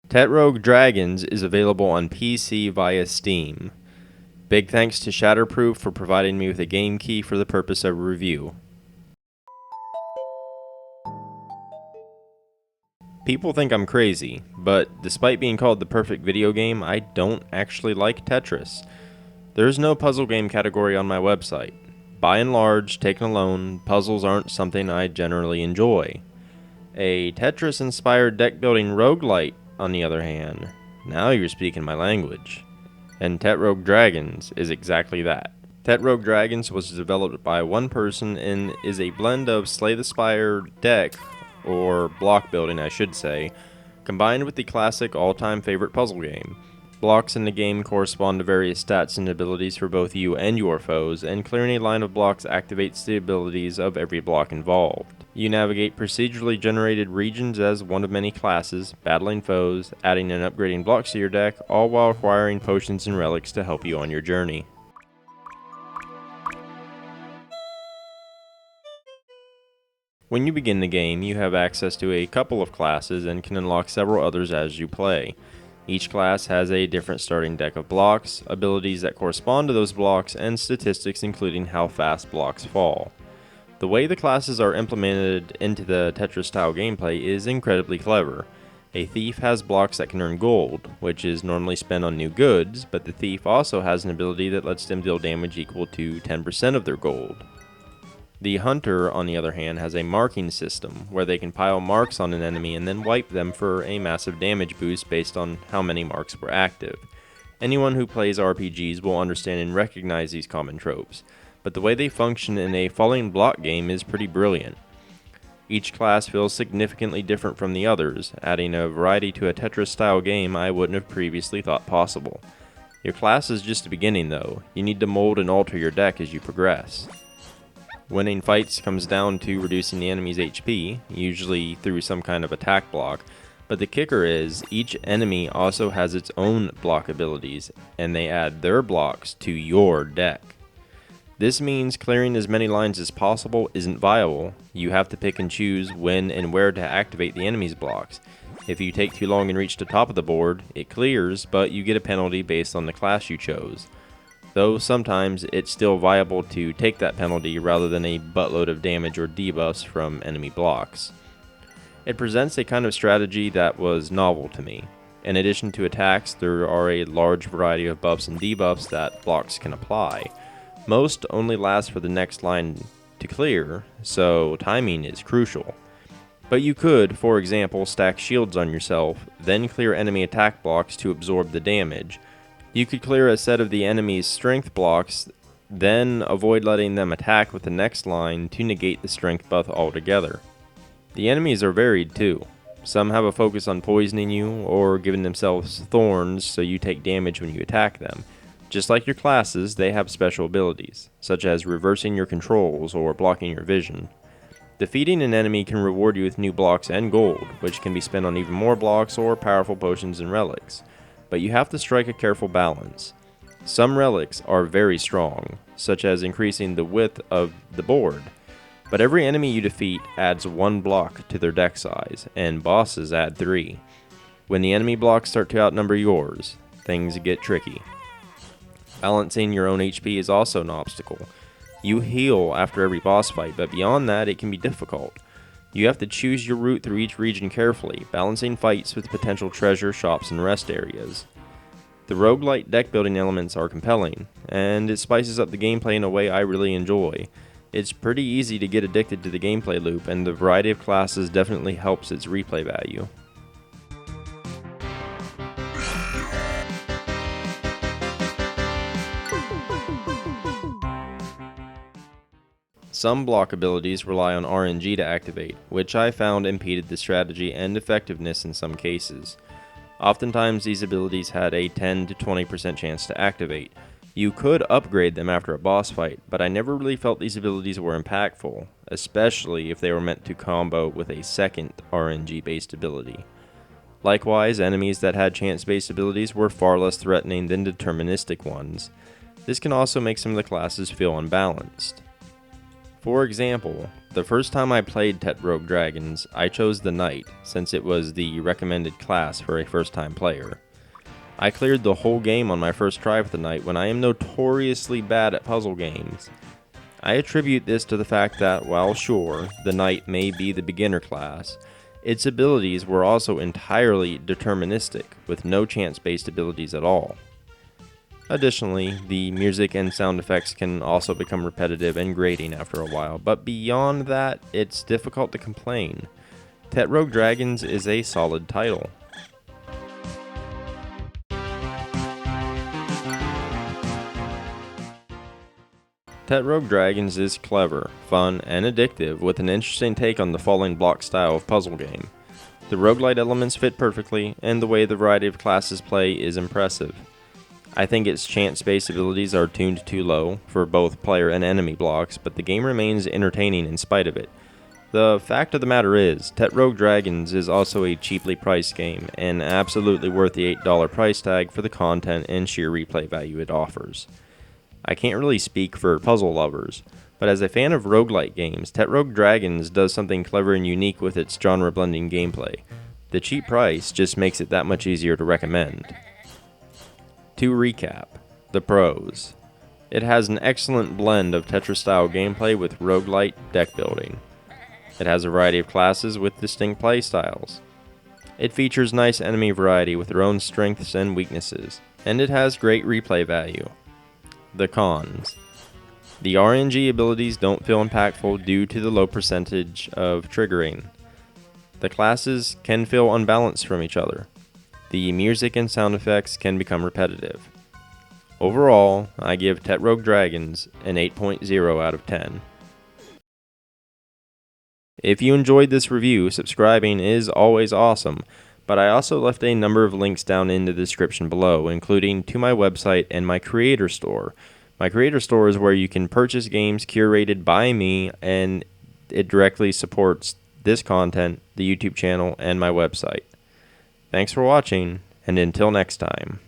Tetrogue Dragons is available on PC via Steam. Big thanks to Shatterproof for providing me with a game key for the purpose of review. People think I'm crazy, but despite being called the perfect video game, I don't actually like Tetris. There's no puzzle game category on my website. By and large, taken alone, puzzles aren't something I generally enjoy. A Tetris-inspired deck-building roguelite, on the other hand, now you're speaking my language. And Tetrogue Dragons is exactly that. Tetrogue Dragons was developed by one person and is a blend of Slay the Spire deck, or block building I should say, combined with the classic all-time favorite puzzle game. Blocks in the game correspond to various stats and abilities for both you and your foes, and clearing a line of blocks activates the abilities of every block involved. You navigate procedurally generated regions as one of many classes, battling foes, adding and upgrading blocks to your deck, all while acquiring potions and relics to help you on your journey. When you begin the game, you have access to a couple of classes and can unlock several others as you play. Each class has a different starting deck of blocks, abilities that correspond to those blocks, and statistics including how fast blocks fall. The way the classes are implemented into the Tetris-style gameplay is incredibly clever. A thief has blocks that can earn gold, which is normally spent on new goods, but the thief also has an ability that lets them deal damage equal to 10% of their gold. The hunter, on the other hand, has a marking system, where they can pile marks on an enemy and then wipe them for a massive damage boost based on how many marks were active. Anyone who plays RPGs will understand and recognize these common tropes, but the way they function in a falling block game is pretty brilliant. Each class feels significantly different from the others, adding a variety to a Tetris-style game I wouldn't have previously thought possible. Your class is just the beginning though. You need to mold and alter your deck as you progress. Winning fights comes down to reducing the enemy's HP, usually through some kind of attack block, but the kicker is, each enemy also has its own block abilities, and they add their blocks to your deck. This means clearing as many lines as possible isn't viable. You have to pick and choose when and where to activate the enemy's blocks. If you take too long and reach the top of the board, it clears, but you get a penalty based on the class you chose. Though sometimes it's still viable to take that penalty rather than a buttload of damage or debuffs from enemy blocks. It presents a kind of strategy that was novel to me. In addition to attacks, there are a large variety of buffs and debuffs that blocks can apply. Most only last for the next line to clear, so timing is crucial. But you could, for example, stack shields on yourself, then clear enemy attack blocks to absorb the damage. You could clear a set of the enemy's strength blocks, then avoid letting them attack with the next line to negate the strength buff altogether. The enemies are varied too. Some have a focus on poisoning you, or giving themselves thorns so you take damage when you attack them. Just like your classes, they have special abilities, such as reversing your controls or blocking your vision. Defeating an enemy can reward you with new blocks and gold, which can be spent on even more blocks or powerful potions and relics. But you have to strike a careful balance. Some relics are very strong, such as increasing the width of the board, but every enemy you defeat adds 1 block to their deck size, and bosses add 3. When the enemy blocks start to outnumber yours, things get tricky. Balancing your own HP is also an obstacle. You heal after every boss fight, but beyond that it can be difficult. You have to choose your route through each region carefully, balancing fights with potential treasure shops and rest areas. The roguelite deck building elements are compelling, and it spices up the gameplay in a way I really enjoy. It's pretty easy to get addicted to the gameplay loop, and the variety of classes definitely helps its replay value. Some block abilities rely on RNG to activate, which I found impeded the strategy and effectiveness in some cases. Oftentimes these abilities had a 10 to 20% chance to activate. You could upgrade them after a boss fight, but I never really felt these abilities were impactful, especially if they were meant to combo with a second RNG based ability. Likewise, enemies that had chance based abilities were far less threatening than deterministic ones. This can also make some of the classes feel unbalanced. For example, the first time I played Tetrogue Dragons, I chose the Knight, since it was the recommended class for a first-time player. I cleared the whole game on my first try with the Knight when I am notoriously bad at puzzle games. I attribute this to the fact that, while sure, the Knight may be the beginner class, its abilities were also entirely deterministic, with no chance-based abilities at all. Additionally, the music and sound effects can also become repetitive and grating after a while, but beyond that, it's difficult to complain. Tetrogue Dragons is a solid title. Tetrogue Dragons is clever, fun, and addictive, with an interesting take on the falling block style of puzzle game. The roguelite elements fit perfectly, and the way the variety of classes play is impressive. I think its chance-based abilities are tuned too low for both player and enemy blocks, but the game remains entertaining in spite of it. The fact of the matter is, Tetrogue Dragons is also a cheaply priced game, and absolutely worth the $8 price tag for the content and sheer replay value it offers. I can't really speak for puzzle lovers, but as a fan of roguelite games, Tetrogue Dragons does something clever and unique with its genre-blending gameplay. The cheap price just makes it that much easier to recommend. To recap, the pros. It has an excellent blend of Tetra-style gameplay with roguelite deck building. It has a variety of classes with distinct playstyles. It features nice enemy variety with their own strengths and weaknesses, and it has great replay value. The cons. The RNG abilities don't feel impactful due to the low percentage of triggering. The classes can feel unbalanced from each other. The music and sound effects can become repetitive. Overall, I give Tetrogue Dragons an 8.0 out of 10. If you enjoyed this review, subscribing is always awesome, but I also left a number of links down in the description below, including to my website and my creator store. My creator store is where you can purchase games curated by me, and it directly supports this content, the YouTube channel, and my website. Thanks for watching, and until next time.